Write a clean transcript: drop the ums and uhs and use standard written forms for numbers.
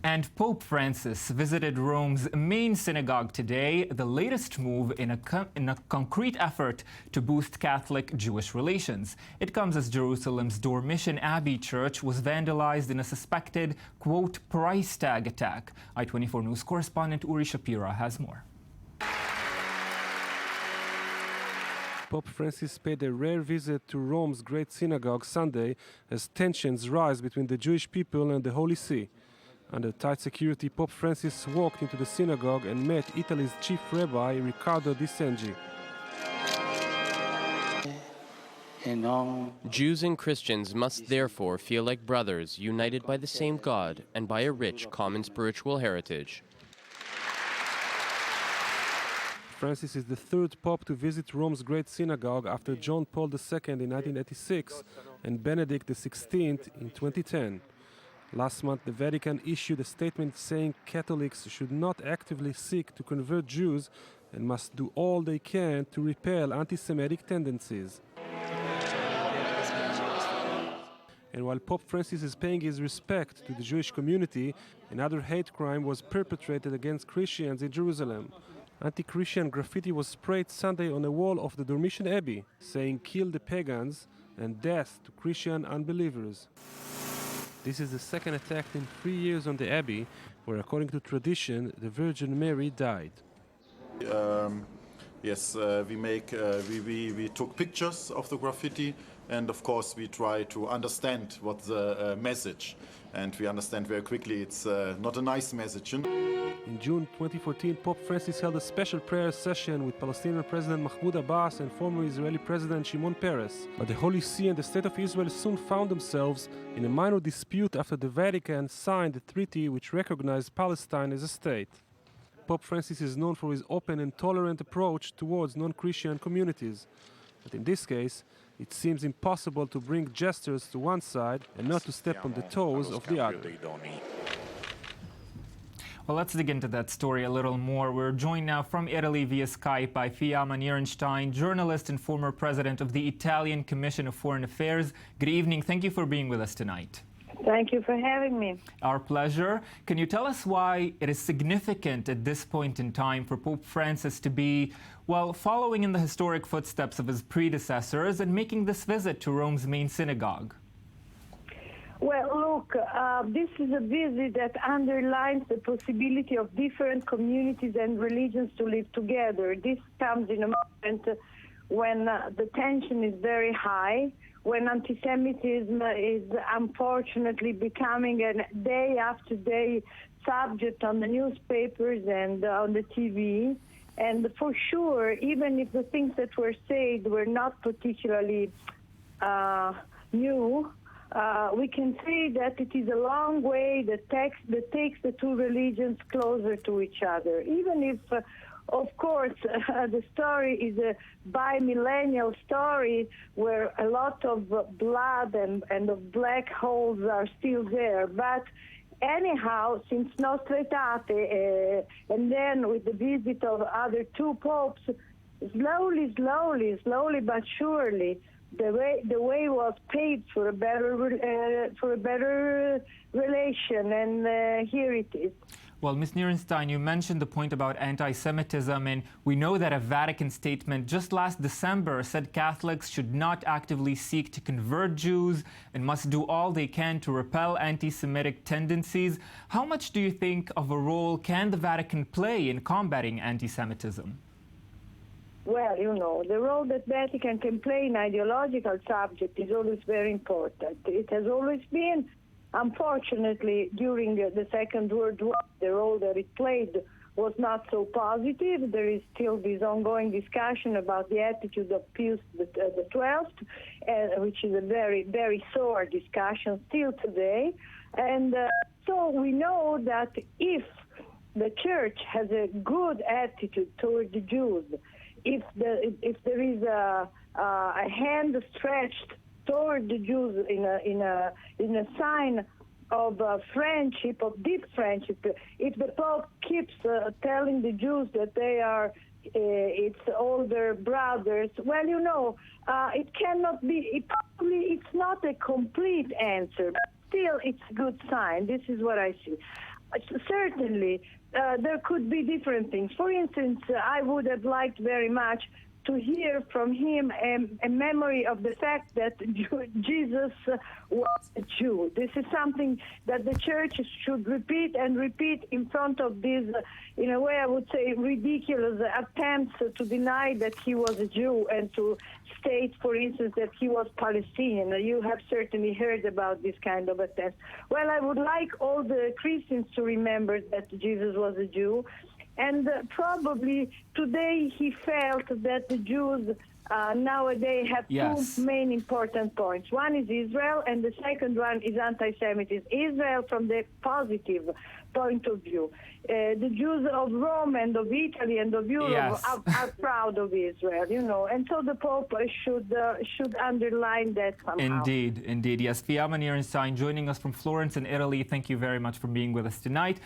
And Pope Francis visited Rome's main synagogue today, the latest move in a concrete effort to boost Catholic-Jewish relations. It comes as Jerusalem's Dormition Abbey Church was vandalized in a suspected, quote, price tag attack. I-24 News correspondent Uri Shapira has more. Pope Francis paid a rare visit to Rome's Great Synagogue Sunday as tensions rise between the Jewish people and the Holy See. Under tight security, Pope Francis walked into the synagogue and met Italy's chief rabbi, Riccardo Di Sengi. Jews and Christians must therefore feel like brothers, united by the same God and by a rich common spiritual heritage. Francis is the third pope to visit Rome's Great Synagogue after John Paul II in 1986 and Benedict XVI in 2010. Last month, the Vatican issued a statement saying Catholics should not actively seek to convert Jews and must do all they can to repel anti-Semitic tendencies. And while Pope Francis is paying his respect to the Jewish community, another hate crime was perpetrated against Christians in Jerusalem. Anti-Christian graffiti was sprayed Sunday on a wall of the Dormition Abbey, saying "Kill the pagans" and "Death to Christian unbelievers." This is the second attack in 3 years on the Abbey, where, according to tradition, the Virgin Mary died. We took pictures of the graffiti, and of course we try to understand what the message, and we understand very quickly it's not a nice message. In June 2014, Pope Francis held a special prayer session with Palestinian President Mahmoud Abbas and former Israeli President Shimon Peres. But the Holy See and the State of Israel soon found themselves in a minor dispute after the Vatican signed a treaty which recognized Palestine as a state. Pope Francis is known for his open and tolerant approach towards non-Christian communities. But in this case, it seems impossible to bring gestures to one side and not to step on the toes of the other. Well, let's dig into that story a little more. We're joined now from Italy via Skype by Ayman Sikseck, journalist and former president of the Italian Commission of Foreign Affairs. Good evening. Thank you for being with us tonight. Thank you for having me. Our pleasure. Can you tell us why it is significant at this point in time for Pope Francis to be, well, following in the historic footsteps of his predecessors and making this visit to Rome's main synagogue? Well, look, this is a visit that underlines the possibility of different communities and religions to live together. This comes in a moment when the tension is very high, when antisemitism is unfortunately becoming a day after day subject on the newspapers and on the TV. And for sure, even if the things that were said were not particularly new, we can say that it is a long way that takes the two religions closer to each other. Even if, of course, the story is a bi-millennial story where a lot of blood and of black holes are still there. But anyhow, since Nostra Aetate, and then with the visit of other two popes, slowly but surely, the way was paved for a better relation, and here it is. Well, Ms. Nierenstein, you mentioned the point about anti-Semitism, and we know that a Vatican statement just last December said Catholics should not actively seek to convert Jews and must do all they can to repel anti-Semitic tendencies. How much do you think of a role can the Vatican play in combating anti-Semitism? Well, you know, the role that Vatican can play in ideological subject is always very important. It has always been. Unfortunately, during the Second World War, the role that it played was not so positive. There is still this ongoing discussion about the attitude of Pius XII, which is a very, very sore discussion still today. And so we know that if the Church has a good attitude toward the Jews, if there is a hand stretched toward the Jews in a sign of friendship, of deep friendship, if the Pope keeps telling the Jews that they are its older brothers, well, you know, it cannot be. It's not a complete answer, but still, it's a good sign. This is what I see. Certainly, there could be different things. For instance, I would have liked very much to hear from him a memory of the fact that Jesus was a Jew. This is something that the church should repeat and repeat in front of these, in a way I would say, ridiculous attempts to deny that he was a Jew and to state, for instance, that he was Palestinian. You have certainly heard about this kind of attempts. Well, I would like all the Christians to remember that Jesus was a Jew. And probably today he felt that the Jews nowadays have two main important points. One is Israel, and the second one is anti-Semitism. Israel from the positive point of view. The Jews of Rome and of Italy and of Europe are proud of Israel, you know, and so the Pope should underline that somehow. Indeed, indeed. Yes, Ayman Sikseck joining us from Florence in Italy. Thank you very much for being with us tonight.